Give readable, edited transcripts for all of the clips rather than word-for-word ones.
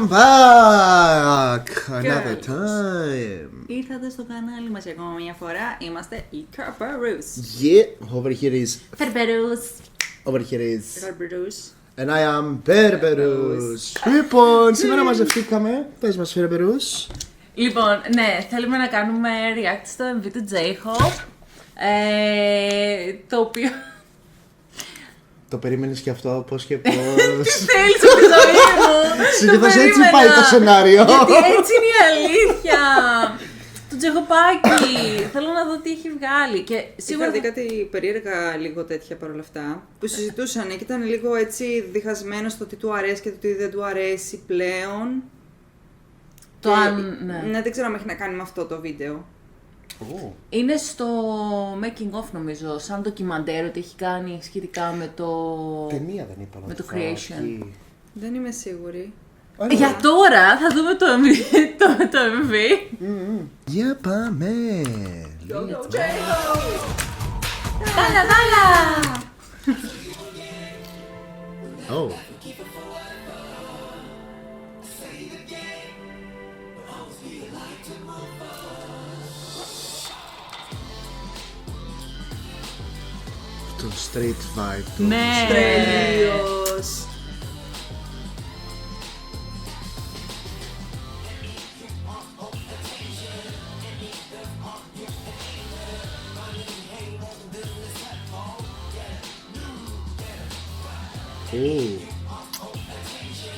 Welcome back! Another time! Ήρθατε στο κανάλι μας για ακόμα μια φορά. Είμαστε οι Kerberos. Yeah, over here is... Kerberos. Over here is... Kerberos. And I am Berberus. Λοιπόν, σήμερα μαζευτήκαμε. Πες μας, Berberus. Λοιπόν, ναι, θέλουμε να κάνουμε react στο MV του J-Hope. Το οποίο... Το περίμενες και αυτό, πώς και πώς. Θέλεις τη ζωή μου. Συνήθως έτσι πάει το σενάριο. Γιατί έτσι είναι η αλήθεια. Το Τζεχοπάκι. Θέλω να δω τι έχει βγάλει. Και Σίγουρα δει κάτι περίεργα λίγο τέτοια παρόλα αυτά. Που συζητούσαν και ήταν λίγο έτσι διχασμένο στο τι του αρέσει και το τι δεν του αρέσει πλέον. Το αν. Ναι, δεν ξέρω αν έχει να κάνει με αυτό το βίντεο. Oh. Είναι στο making of νομίζω, σαν ντοκιμαντέρ ότι έχει κάνει σχετικά με το... Ταινία δεν είπα. Με το creation. Δεν είμαι σίγουρη. Για τώρα θα δούμε το MV. Για πάμε. Δάλα, δάλα! Oh. Το street vibe του. Ναι! Τέλειος!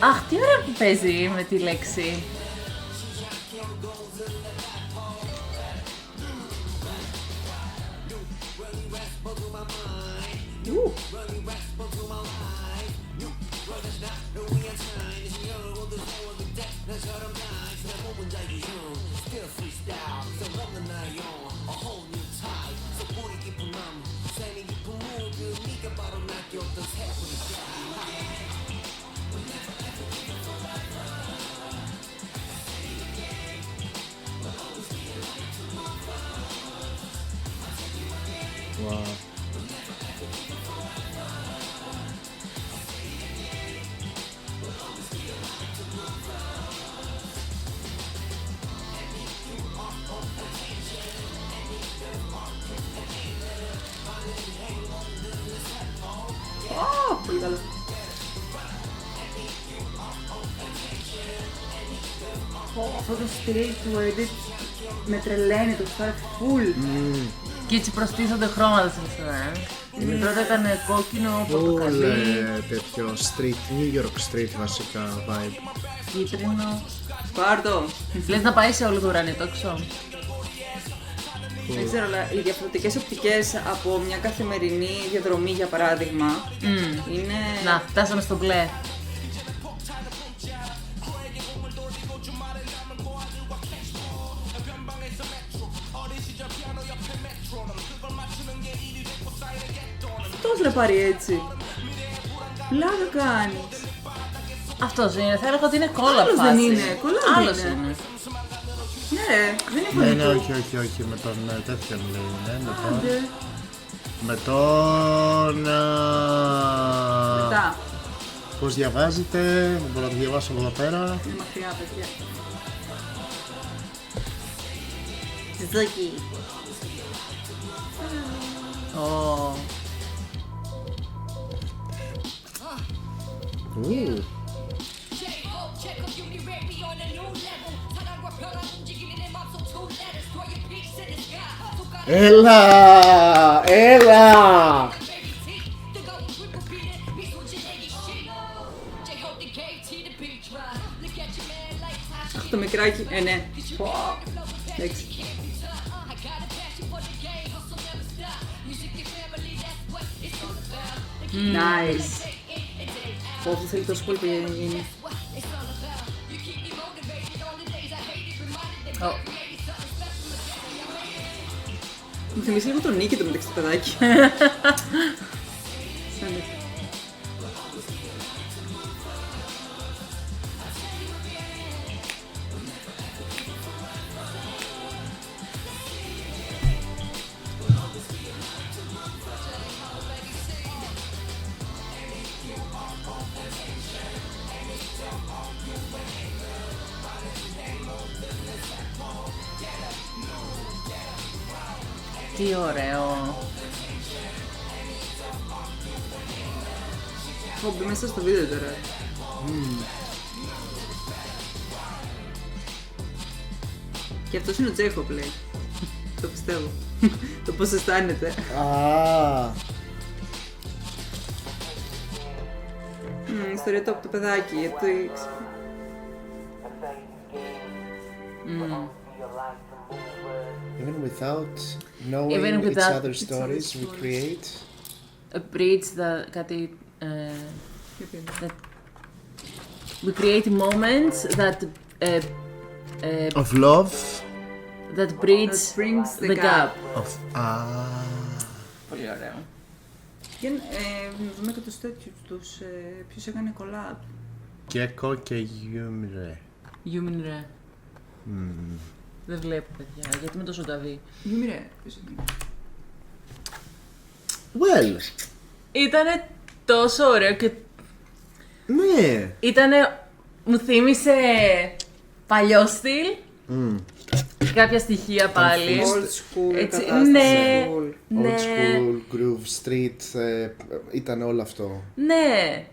Αχ, τι ωραία που παίζει με τη λέξη. Wow. Πολύ καλό. Αυτό το στυλ του edit με τρελαίνει, το στάρει full. Και έτσι προστίθονται χρώματα στην ιστορία. Πρώτα ήταν κόκκινο, πορτοκαλί, Τέτοιο street, New York street βασικά vibe. κίτρινο. Πάρτο. Λες να πάει σε όλο το ουρανί τόξο. Δεν ξέρω, αλλά οι διαφορετικές οπτικές από μια καθημερινή διαδρομή για παράδειγμα είναι... Να, φτάσαμε στο μπλε. Αυτός ρε πάρει έτσι. Πλάκα κάνεις. Αυτός είναι, θα έλεγα ότι είναι κόλλα Άλλος φάση. δεν είναι, κολλάμπι Άλλος είναι. είναι. Ναι ρε, δεν είναι Ναι, πολύ ναι, του. όχι, με τον τέτοιον λέει, ναι, με τον... Άντε. Με τον... Μετά. Πώς διαβάζετε, δεν μπορώ να το διαβάσω από εδώ πέρα. Είναι μακριά παιδιά. Ζούκι. Ω. Ου. Έλα! Αχ, το μικράκι, ναι. Πω. Εντάξει. Nice. Πόσο θέλει τόσο πολύ που γίνει. Μου θυμίζει λίγο τον Νίκη το μεταξύ του παιδάκι. Σαν έτσι. Τι ωραίο. Έχω μπει μέσα στο βίντεο τώρα. Και αυτός είναι ο Τζέχοπ, λέει. Το πιστεύω. Το πώς αισθάνεται. Α, Ιστορία του από το παιδάκι, γιατί το ήξερα. even without knowing Even each without other's each stories, other's we stories. create. A bridge that κάτι... that we create moments that Of love. that bridge That brings the the gap. gap. Of... Πολύ ωραίο. Και να δούμε και τους τέτοιους τους, ποιος έκανε collab. Γκέκο και Γιούμρε. Γιούμιν ρε. Δεν βλέπω, παιδιά, γιατί με το ζωνταβί. Γιούμιρε, ποιος είναι. Well, Ήτανε τόσο ωραίο και ναι. μου θύμισε παλιό στυλ. Κάποια στοιχεία πάλι. Old school Έτσι, κατάσταση. ναι. Cool. Old Ναι, school, groove, street, ήταν όλο αυτό. ναι.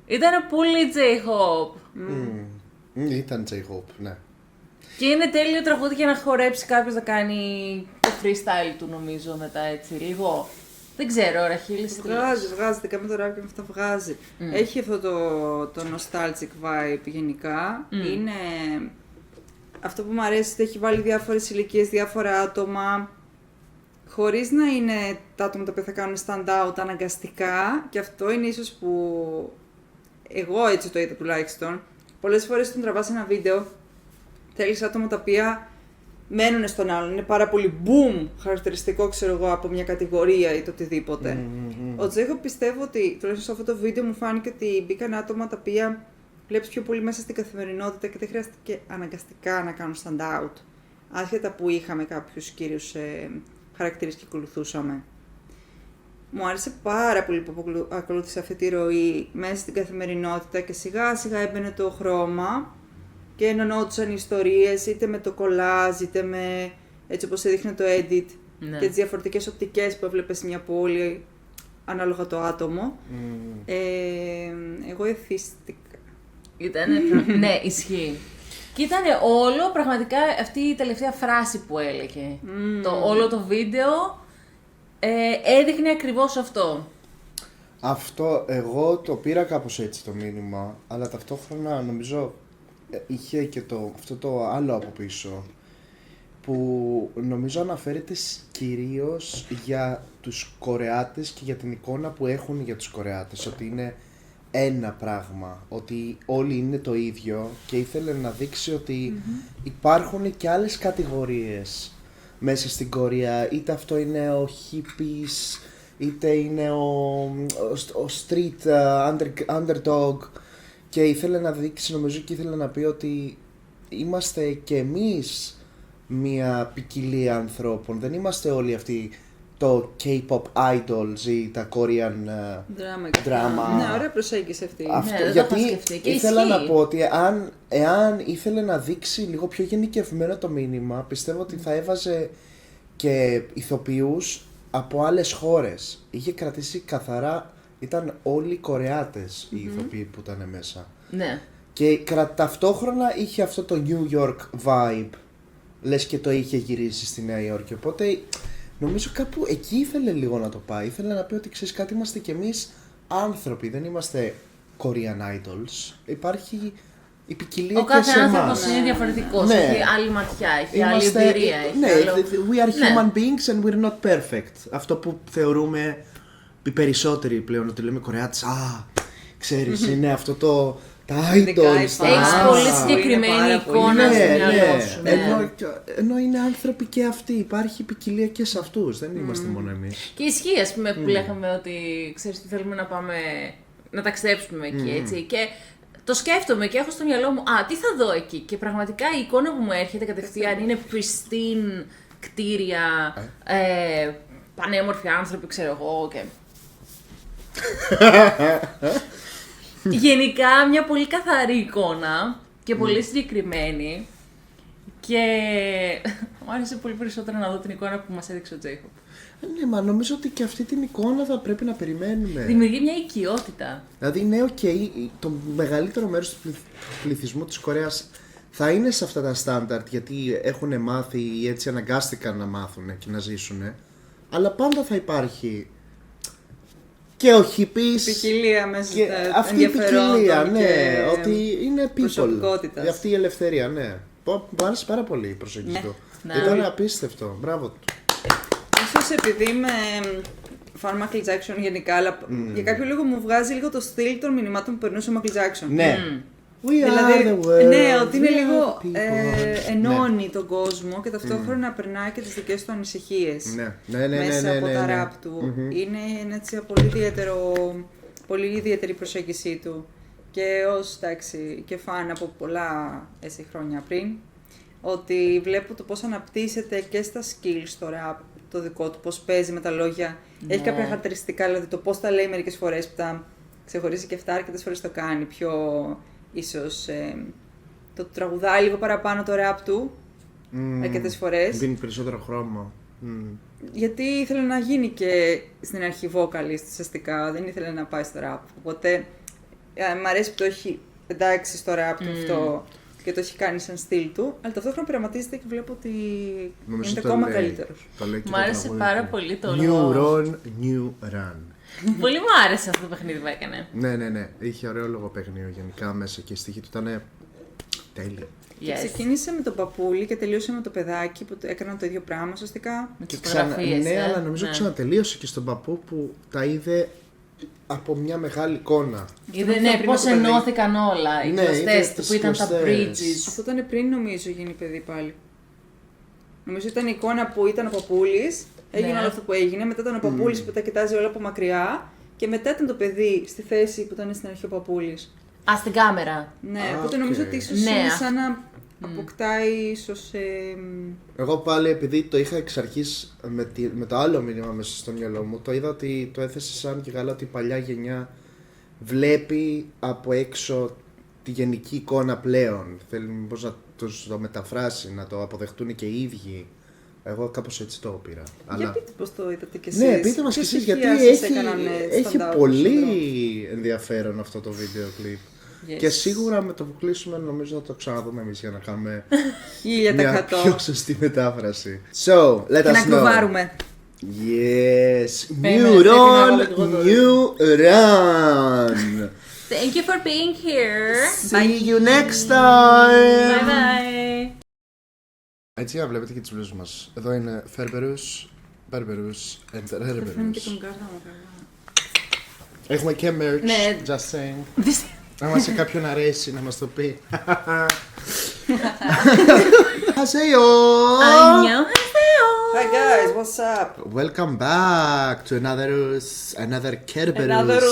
Ήτανε πολύ J-Hop. Ήταν J-Hope, ναι. Και είναι τέλειο τραγούδι για να χορέψει κάποιος να κάνει το freestyle του, νομίζω, μετά έτσι. Λίγο. Δεν ξέρω, Ραχίλης. Βγάζει, κάμε το rap και αυτό βγάζει. Έχει αυτό το nostalgic vibe γενικά. Είναι αυτό που μου αρέσει, ότι έχει βάλει διάφορες ηλικίες, διάφορα άτομα, χωρίς να είναι τα άτομα τα οποία θα κάνουν stand out αναγκαστικά. Και αυτό είναι ίσως που εγώ έτσι το είδα τουλάχιστον. Πολλές φορές όταν τραβάς ένα βίντεο, θέλεις άτομα τα οποία μένουν στον άλλον. Είναι πάρα πολύ boom χαρακτηριστικό, ξέρω εγώ, από μια κατηγορία ή το οτιδήποτε. Ο Τζέχο πιστεύω ότι, τουλάχιστον σε αυτό το βίντεο μου φάνηκε ότι μπήκαν άτομα τα οποία βλέπεις πιο πολύ μέσα στην καθημερινότητα και δεν χρειάστηκε αναγκαστικά να κάνουν stand out. Άσχετα που είχαμε κάποιους κύριους χαρακτήρες και ακολουθούσαμε. Μου άρεσε πάρα πολύ που ακολούθησε αυτή τη ροή μέσα στην καθημερινότητα και σιγά σιγά έμπαινε το χρώμα και ενωνόντουσαν οι ιστορίες, είτε με το κολάζ, είτε με έτσι όπως έδειχνε το edit Ναι. και τις διαφορετικές οπτικές που έβλεπες σε μια πόλη ανάλογα το άτομο. Εγώ εθίστηκα. Ναι, ισχύει. Και ήταν όλο πραγματικά αυτή η τελευταία φράση που έλεγε. Όλο το βίντεο έδειχνε ακριβώς αυτό. Αυτό εγώ το πήρα κάπως έτσι το μήνυμα, αλλά ταυτόχρονα νομίζω είχε και αυτό το άλλο από πίσω, που νομίζω αναφέρεται κυρίως για τους Κορεάτες και για την εικόνα που έχουν για τους Κορεάτες, ότι είναι ένα πράγμα, ότι όλοι είναι το ίδιο, και ήθελε να δείξει ότι υπάρχουν και άλλες κατηγορίες μέσα στην Κορέα, είτε αυτό είναι ο hippies, είτε είναι ο street underdog, και ήθελε να δείξει, νομίζω, και ήθελε να πει ότι είμαστε και εμείς μια ποικιλία ανθρώπων, δεν είμαστε όλοι αυτοί το K-pop idols ή τα Korean drama. Ναι, ωραία προσέγγιση αυτή. Αυτό, Ναι, δεν το γιατί είχα σκεφτεί και ήθελα ισχύει. να πω ότι εάν ήθελε να δείξει λίγο πιο γενικευμένο το μήνυμα, πιστεύω ότι θα έβαζε και ηθοποιούς από άλλες χώρες. Είχε κρατήσει καθαρά, ήταν όλοι Κορεάτες οι ηθοποιοί που ήταν μέσα. Ναι. Και ταυτόχρονα είχε αυτό το New York vibe, λες και το είχε γυρίσει στη Νέα Υόρκη. Οπότε νομίζω κάπου εκεί ήθελε λίγο να το πάει. Ήθελε να πει ότι, ξέρεις κάτι, είμαστε κι εμείς άνθρωποι, δεν είμαστε Korean idols. Υπάρχει η ποικιλία Ο και κάθε σε άνθρωπος εμάς. είναι διαφορετικός, Ναι. έχει άλλη ματιά, έχει άλλη εμπειρία. Έχει ναι, άλλο... we are Ναι. human beings and we're not perfect. Αυτό που θεωρούμε οι περισσότεροι πλέον, ότι λέμε Κορεάτες, ξέρεις, είναι αυτό τα idols. Έχεις τα- Έχεις Α, πολύ είναι συγκεκριμένη πάρα πολύ. εικόνα ναι, στο μυαλό ναι. σου. Ναι. Ενώ είναι άνθρωποι και αυτοί, υπάρχει ποικιλία και σε αυτούς, δεν είμαστε μόνο εμείς. Και ισχύει, ας πούμε, που λέγαμε ότι ξέρεις τι θέλουμε να πάμε να ταξιδέψουμε εκεί, έτσι. Και το σκέφτομαι και έχω στο μυαλό μου, τι θα δω εκεί. Και πραγματικά η εικόνα που μου έρχεται κατευθείαν είναι pristine κτίρια, πανέμορφοι άνθρωποι, ξέρω εγώ. Και... Γενικά μια πολύ καθαρή εικόνα και πολύ συγκεκριμένη. Και μου άρεσε πολύ περισσότερο να δω την εικόνα που μας έδειξε ο Τζέικοπ. Ναι, μα νομίζω ότι και αυτή την εικόνα θα πρέπει να περιμένουμε. Δημιουργεί μια οικειότητα. Δηλαδή, ναι, το μεγαλύτερο μέρος του πληθυσμού της Κορέας θα είναι σε αυτά τα στάνταρτ γιατί έχουν μάθει ή έτσι αναγκάστηκαν να μάθουν και να ζήσουν. Αλλά πάντα θα υπάρχει και ο hippies. Ποικιλία μέσα Και στα αυτή η ποικιλία, ναι, και ότι είναι people. προσωπικότητας. Αυτή η ελευθερία, ναι. Μου άρεσε πάρα πολύ η προσέγγιση Ναι. του. Ναι. Ήταν απίστευτο. Μπράβο του. Ίσως επειδή είμαι fan Michael Jackson γενικά, αλλά για κάποιο λόγο μου βγάζει λίγο το στυλ των μηνυμάτων που περνούσε ο Michael Jackson. Ναι. We Δηλαδή, are the world. ναι, ότι είναι we are λίγο the people. ενώνει τον κόσμο και ταυτόχρονα περνάει και τις δικές του ανησυχίες Ναι. μέσα από τα ραπ του. Είναι ένα έτσι πολύ ιδιαίτερη προσέγγιση του. Και ως και φαν από πολλά έτσι, χρόνια πριν, ότι βλέπω το πώς αναπτύσσεται και στα skills στο rap το δικό του, πώς παίζει με τα λόγια. Ναι. Έχει κάποια χαρακτηριστικά, δηλαδή το πώς τα λέει μερικές φορές που τα ξεχωρίζει και αυτά, αρκετές φορές το κάνει πιο ίσως το τραγουδάει λίγο παραπάνω το rap του αρκετές φορές. Δίνει περισσότερο χρώμα. Γιατί ήθελε να γίνει και στην αρχή vocalist ουσιαστικά, δεν ήθελε να πάει στο rap. Οπότε μ' αρέσει που το έχει εντάξει στο rap του αυτό και το έχει κάνει σαν στυλ του, αλλά ταυτόχρονα πειραματίζεται και βλέπω ότι Νομίζω είναι το ακόμα λέει. καλύτερος. Το λέει και Μ' το άρεσε τραγούδι πάρα του. πολύ το New λόγο. Run, New Run. Πολύ μου άρεσε αυτό το παιχνίδι που έκανε. Ναι. Είχε ωραίο λογοπαίγνιο γενικά μέσα και η στίχη του ήταν τέλεια. Και ξεκίνησε με τον παππούλι και τελείωσε με το παιδάκι που έκαναν το ίδιο πράγμα ουσιαστικά. Με τις Και ξανα... φωτογραφίες, Ναι, αλλά νομίζω ναι. ξανατελείωσε και στον παππού που τα είδε από μια μεγάλη εικόνα. Είδε, Αυτό ναι, πριν πώς από το παιδί. ενώθηκαν όλα. Οι Ναι, κλωστές είδε του τις που ήταν τα κλωστές. bridges. Αυτό ήταν πριν νομίζω γίνει παιδί πάλι. Νομίζω ήταν η εικόνα που ήταν ο παππούλης, έγινε Ναι. όλο αυτό που έγινε, μετά ήταν ο παππούλης που τα κοιτάζει όλα από μακριά και μετά ήταν το παιδί στη θέση που ήταν στην αρχή ο παππούλης. Α, στην κάμερα. Ναι, Α, οπότε οκ. νομίζω ότι ίσως Ναι, είναι σαν να αποκτάει ίσως... Εγώ πάλι επειδή το είχα εξ αρχής με το άλλο μήνυμα μέσα στο μυαλό μου, το είδα ότι το έθεσε σαν και καλά ότι η παλιά γενιά βλέπει από έξω τη γενική εικόνα πλέον. Θέλει μήπως να το μεταφράσει, να το αποδεχτούν και οι ίδιοι. Εγώ κάπως έτσι το πήρα. Για πείτε πώς το είδατε κι εσείς. Ναι, πείτε μας κι Ποιος εσείς, γιατί στοιχεία σας έκαναν, έχει stand out πολύ στον δρόμο? ενδιαφέρον αυτό το βίντεο κλιπ. Yes. Και σίγουρα με το που κλείσουμε νομίζω θα το ξαναδούμε εμείς για να κάνουμε 1000%. μια πιο σωστή μετάφραση. So, let Και us να know. κλουβάρουμε. Yes, Περίμενε, new πρέπει να βάλω run, λίγο το- new run. Thank you for being here. See you next time. Bye bye. Έτσι να βλέπετε και τις μπλούζες μας. Εδώ είναι Ferberus, Berberus and Θα φαίνεται Rerberus. τον κάρτα μου καλά. Έχουμε και merch, Ναι. just saying. Άμα σε κάποιον αρέσει να μας το πει. Χασέιο! 안녕하세요. Hi guys, what's up? Welcome back to another Kerberus.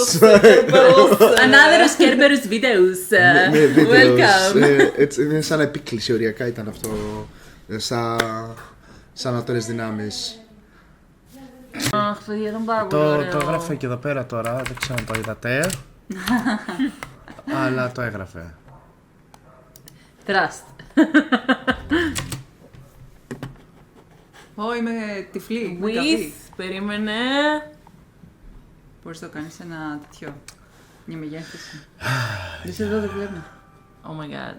Another Kerberus videos. Με βίντεο. Welcome. Είναι σαν επίκληση, οριακά ήταν αυτό. Σαν ατόρες δυνάμεις. Αχ, παιδιά, ήταν πάρα πολύ ωραίο. Το έγραφε και εδώ πέρα τώρα, δεν ξέρω αν το είδατε. Αλλά το έγραφε. Trust. Ω, είμαι τυφλή. με καφί. With, περίμενε. Μπορείς να το κάνεις ένα τέτοιο. Μια μεγέθυνση. Δεις εδώ, δεν βλέπω. Oh my god.